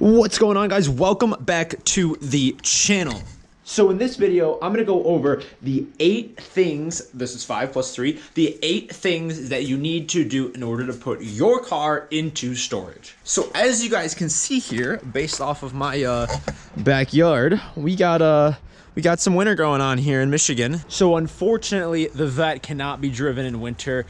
What's going on, guys? Welcome back to the channel. So in this video, I'm gonna go over the 8 things, this is 5 plus 3, the 8 things that you need to do in order to put your car into storage. So as you guys can see here, based off of my backyard, we got some winter going on here in Michigan. So unfortunately, the Vet cannot be driven in winter.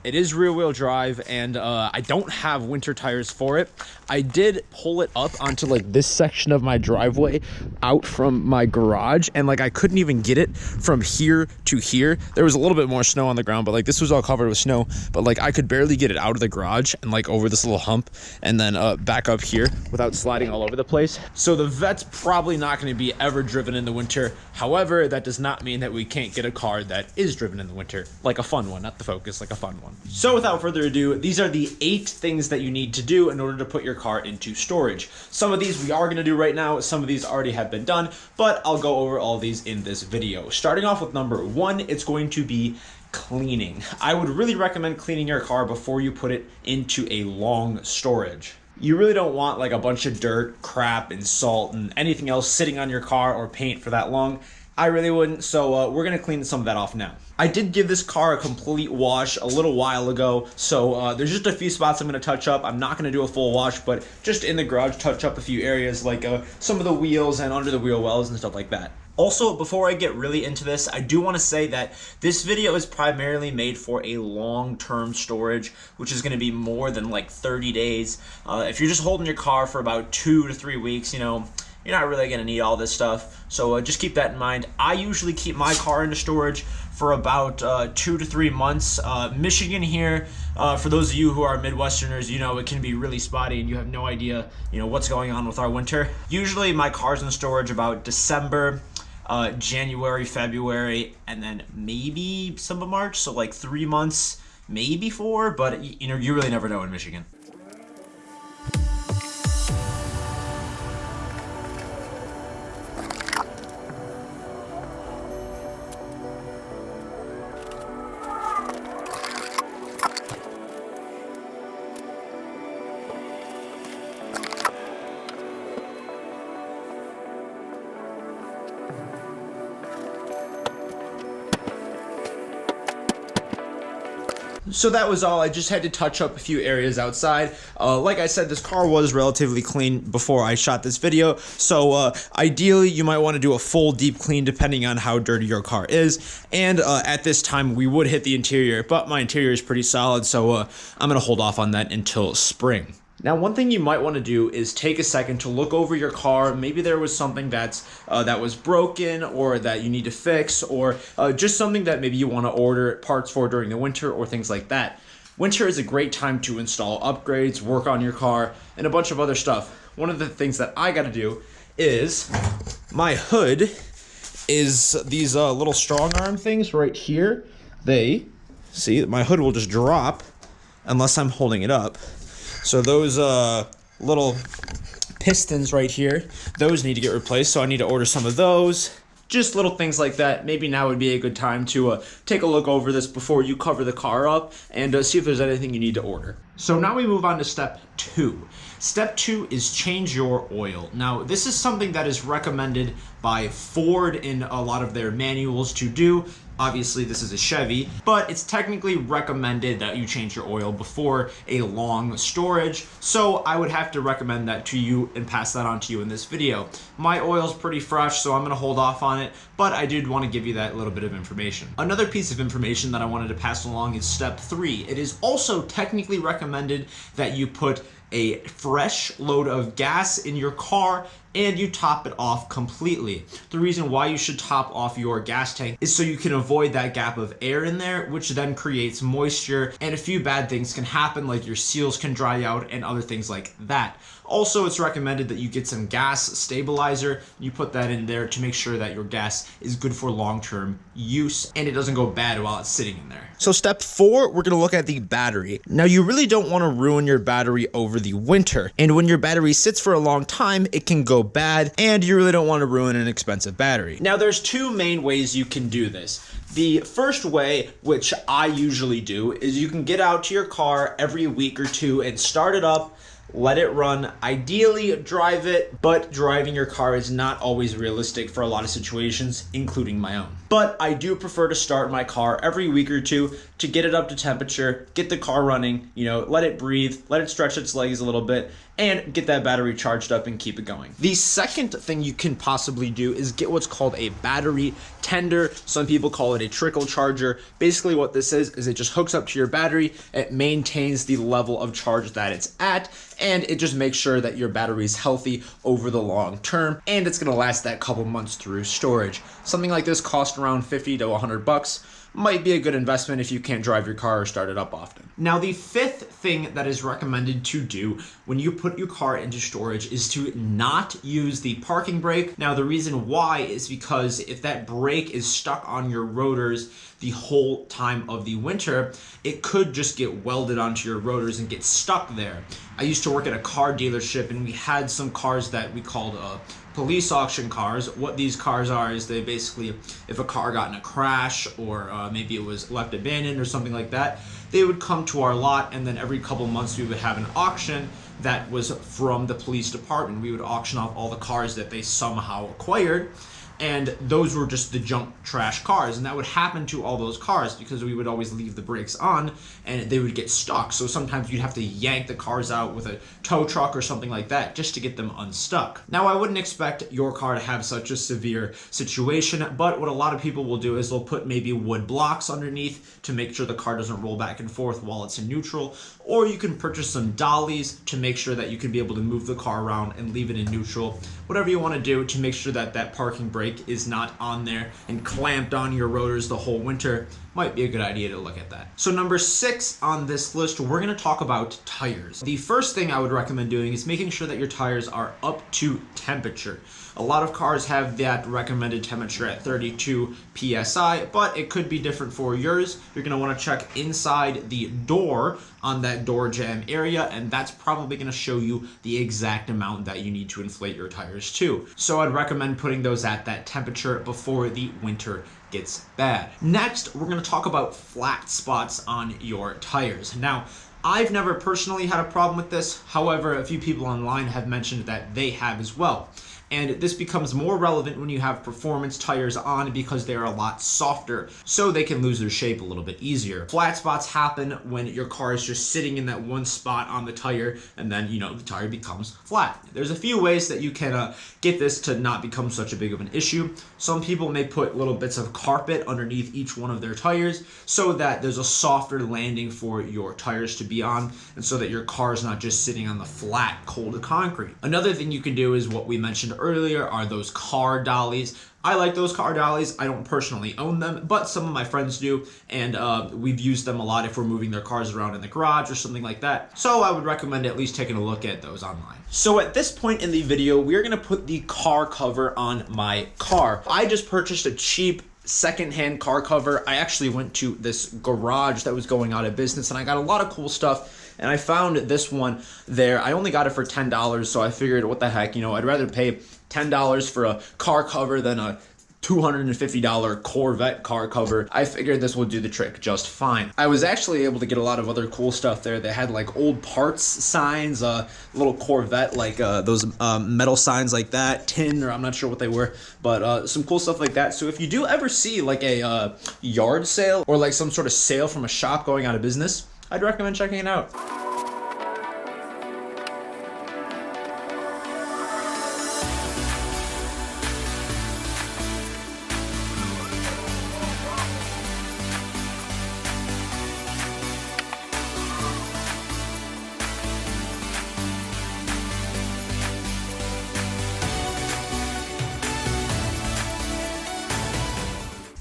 It is rear-wheel drive, and I don't have winter tires for it. I did pull it up onto like this section of my driveway out from my garage, and like I couldn't even get it from here to here. There was a little bit more snow on the ground, but like this was all covered with snow, but like I could barely get it out of the garage and like over this little hump and then back up here without sliding all over the place. So the Vet's probably not going to be ever driven in the winter. However, that does not mean that we can't get a car that is driven in the winter, like a fun one, not the Focus, like a fun one. So without further ado, these are the 8 things that you need to do in order to put your car into storage. Some of these we are going to do right now, some of these already have been done, but I'll go over all these in this video. Starting off with number 1, it's going to be cleaning. I would really recommend cleaning your car before you put it into a long storage. You really don't want like a bunch of dirt, crap, and salt and anything else sitting on your car or paint for that long. I really wouldn't, so we're going to clean some of that off now. I did give this car a complete wash a little while ago, so there's just a few spots I'm going to touch up. I'm not going to do a full wash, but just in the garage, touch up a few areas like some of the wheels and under the wheel wells and stuff like that. Also, before I get really into this, I do want to say that this video is primarily made for a long-term storage, which is going to be more than like 30 days. If you're just holding your car for about 2 to 3 weeks, you know, you're not really going to need all this stuff. So just keep that in mind. I usually keep my car into storage for about 2 to 3 months. Michigan here, for those of you who are Midwesterners, you know, it can be really spotty and you have no idea, you know, what's going on with our winter. Usually my car's in storage about December, January, February, and then maybe some of March. So like 3 months, maybe 4, but you know, you really never know in Michigan. So that was all. I just had to touch up a few areas outside. Like I said, this car was relatively clean before I shot this video. So ideally, you might want to do a full deep clean depending on how dirty your car is. And at this time, we would hit the interior, but my interior is pretty solid. So I'm going to hold off on that until spring. Now, one thing you might want to do is take a second to look over your car. Maybe there was something that was broken or that you need to fix, or just something that maybe you want to order parts for during the winter or things like that. Winter is a great time to install upgrades, work on your car, and a bunch of other stuff. One of the things that I got to do is my hood is these little strong arm things right here. See, my hood will just drop unless I'm holding it up. So those little pistons right here, those need to get replaced, so I need to order some of those. Just little things like that. Maybe now would be a good time to take a look over this before you cover the car up and see if there's anything you need to order. So now we move on to step 2. Step 2 is change your oil. Now, this is something that is recommended by Ford in a lot of their manuals to do. Obviously, this is a Chevy, but it's technically recommended that you change your oil before a long storage. So I would have to recommend that to you and pass that on to you in this video. My oil's pretty fresh, so I'm gonna hold off on it, but I did want to give you that little bit of information. Another piece of information that I wanted to pass along is step 3. It is also technically recommended that you put a fresh load of gas in your car and you top it off completely. The reason why you should top off your gas tank is so you can avoid that gap of air in there, which then creates moisture, and a few bad things can happen, like your seals can dry out and other things like that. Also, it's recommended that you get some gas stabilizer. You put that in there to make sure that your gas is good for long-term use and it doesn't go bad while it's sitting in there. So step 4, we're gonna look at the battery. Now, you really don't wanna ruin your battery over the winter. And when your battery sits for a long time, it can go bad, and you really don't wanna ruin an expensive battery. Now, there's 2 main ways you can do this. The first way, which I usually do, is you can get out to your car every week or 2 and start it up, let it run. Ideally, drive it, but driving your car is not always realistic for a lot of situations, including my own. But I do prefer to start my car every week or two to get it up to temperature, get the car running, let it breathe, let it stretch its legs a little bit, and get that battery charged up and keep it going. The second thing you can possibly do is get what's called a battery tender. Some people call it a trickle charger. Basically what this is it just hooks up to your battery, it maintains the level of charge that it's at, and it just makes sure that your battery is healthy over the long term, and it's gonna last that couple months through storage. Something like this costs around 50 to 100 bucks. Might be a good investment if you can't drive your car or start it up often. Now, the fifth thing that is recommended to do when you put your car into storage is to not use the parking brake. Now, the reason why is because if that brake is stuck on your rotors the whole time of the winter, it could just get welded onto your rotors and get stuck there. I used to work at a car dealership, and we had some cars that we called police auction cars. What these cars are is they basically, if a car got in a crash or maybe it was left abandoned or something like that, they would come to our lot, and then every couple months we would have an auction that was from the police department. We would auction off all the cars that they somehow acquired, and those were just the junk trash cars, and that would happen to all those cars because we would always leave the brakes on and they would get stuck. So sometimes you'd have to yank the cars out with a tow truck or something like that just to get them unstuck. Now, I wouldn't expect your car to have such a severe situation, but what a lot of people will do is they'll put maybe wood blocks underneath to make sure the car doesn't roll back and forth while it's in neutral, or you can purchase some dollies to make sure that you can be able to move the car around and leave it in neutral. Whatever you want to do to make sure that that parking brake is not on there and clamped on your rotors the whole winter, might be a good idea to look at that. So number 6 on this list, we're going to talk about tires. The first thing I would recommend doing is making sure that your tires are up to temperature. A lot of cars have that recommended temperature at 32 psi, but it could be different for yours. You're going to want to check inside the door on that door jamb area, and that's probably going to show you the exact amount that you need to inflate your tires to. So I'd recommend putting those at that temperature before the winter gets bad. Next, we're going to talk about flat spots on your tires. Now, I've never personally had a problem with this. However, a few people online have mentioned that they have as well. And this becomes more relevant when you have performance tires on because they're a lot softer, so they can lose their shape a little bit easier. Flat spots happen when your car is just sitting in that one spot on the tire, and then the tire becomes flat. There's a few ways that you can get this to not become such a big of an issue. Some people may put little bits of carpet underneath each one of their tires so that there's a softer landing for your tires to be on, and so that your car is not just sitting on the flat, cold concrete. Another thing you can do is what we mentioned earlier are those car dollies. I like those car dollies. I don't personally own them, but some of my friends do, and we've used them a lot if we're moving their cars around in the garage or something like that. So I would recommend at least taking a look at those online. So at this point in the video, we're gonna put the car cover on my car. I just purchased a cheap secondhand car cover. I actually went to this garage that was going out of business, and I got a lot of cool stuff. And I found this one there. I only got it for $10, so I figured, what the heck, I'd rather pay $10 for a car cover than a $250 Corvette car cover. I figured this would do the trick just fine. I was actually able to get a lot of other cool stuff there. They had like old parts signs, little Corvette, like those metal signs like that, tin, or I'm not sure what they were, but some cool stuff like that. So if you do ever see like a yard sale or like some sort of sale from a shop going out of business, I'd recommend checking it out.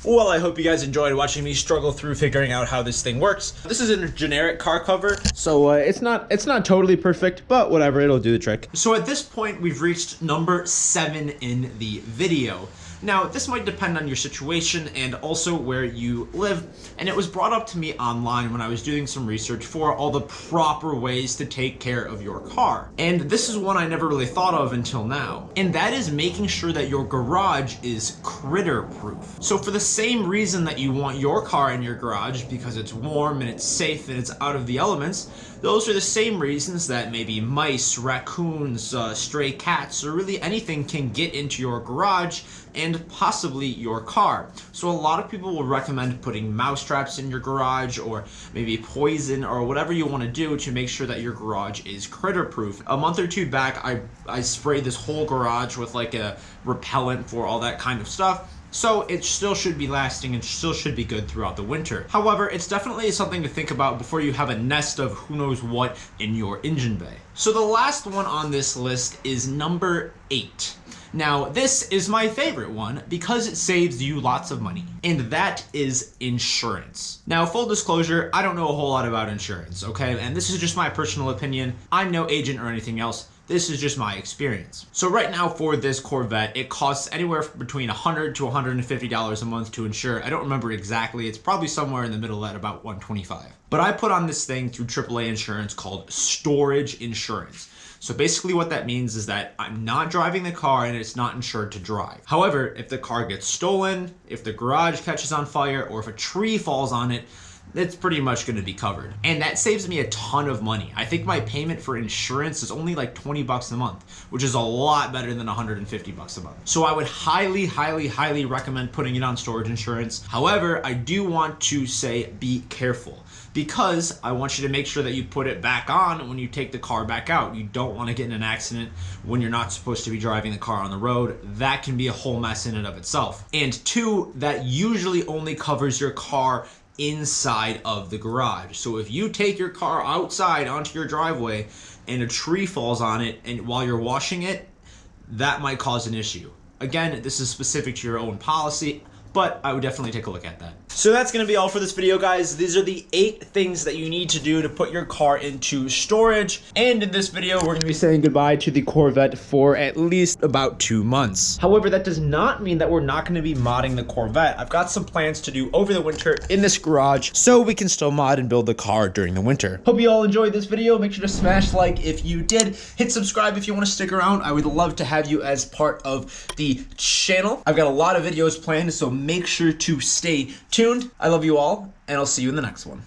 Well, I hope you guys enjoyed watching me struggle through figuring out how this thing works. This is a generic car cover, so it's not totally perfect, but whatever, it'll do the trick. So at this point, we've reached number 7 in the video. Now, this might depend on your situation and also where you live, and it was brought up to me online when I was doing some research for all the proper ways to take care of your car. And this is one I never really thought of until now, and that is making sure that your garage is critter-proof. So for the same reason that you want your car in your garage because it's warm and it's safe and it's out of the elements, those are the same reasons that maybe mice, raccoons, stray cats, or really anything can get into your garage and possibly your car. So a lot of people will recommend putting mouse traps in your garage, or maybe poison, or whatever you want to do to make sure that your garage is critter proof. A month or two back, I sprayed this whole garage with like a repellent for all that kind of stuff. So it still should be lasting and still should be good throughout the winter. However, it's definitely something to think about before you have a nest of who knows what in your engine bay. So the last one on this list is number 8. Now, this is my favorite one because it saves you lots of money, and that is insurance. Now, full disclosure, I don't know a whole lot about insurance, okay? And this is just my personal opinion. I'm no agent or anything else. This is just my experience. So right now for this Corvette, it costs anywhere between $100 to $150 a month to insure. I don't remember exactly. It's probably somewhere in the middle at about $125. But I put on this thing through AAA insurance called storage insurance. So basically what that means is that I'm not driving the car and it's not insured to drive. However, if the car gets stolen, if the garage catches on fire, or if a tree falls on it, it's pretty much going to be covered. And that saves me a ton of money. I think my payment for insurance is only like 20 bucks a month, which is a lot better than 150 bucks a month. So I would highly, highly, highly recommend putting it on storage insurance. However, I do want to say be careful, because I want you to make sure that you put it back on when you take the car back out. You don't want to get in an accident when you're not supposed to be driving the car on the road. That can be a whole mess in and of itself. And 2, that usually only covers your car inside of the garage. So if you take your car outside onto your driveway and a tree falls on it and while you're washing it, that might cause an issue. Again, this is specific to your own policy, but I would definitely take a look at that. So that's going to be all for this video, guys. These are the 8 things that you need to do to put your car into storage. And in this video, we're going to be saying goodbye to the Corvette for at least about 2 months. However, that does not mean that we're not going to be modding the Corvette. I've got some plans to do over the winter in this garage so we can still mod and build the car during the winter. Hope you all enjoyed this video. Make sure to smash like if you did. Hit subscribe if you want to stick around. I would love to have you as part of the channel. I've got a lot of videos planned, so make sure to stay tuned. I love you all, and I'll see you in the next one.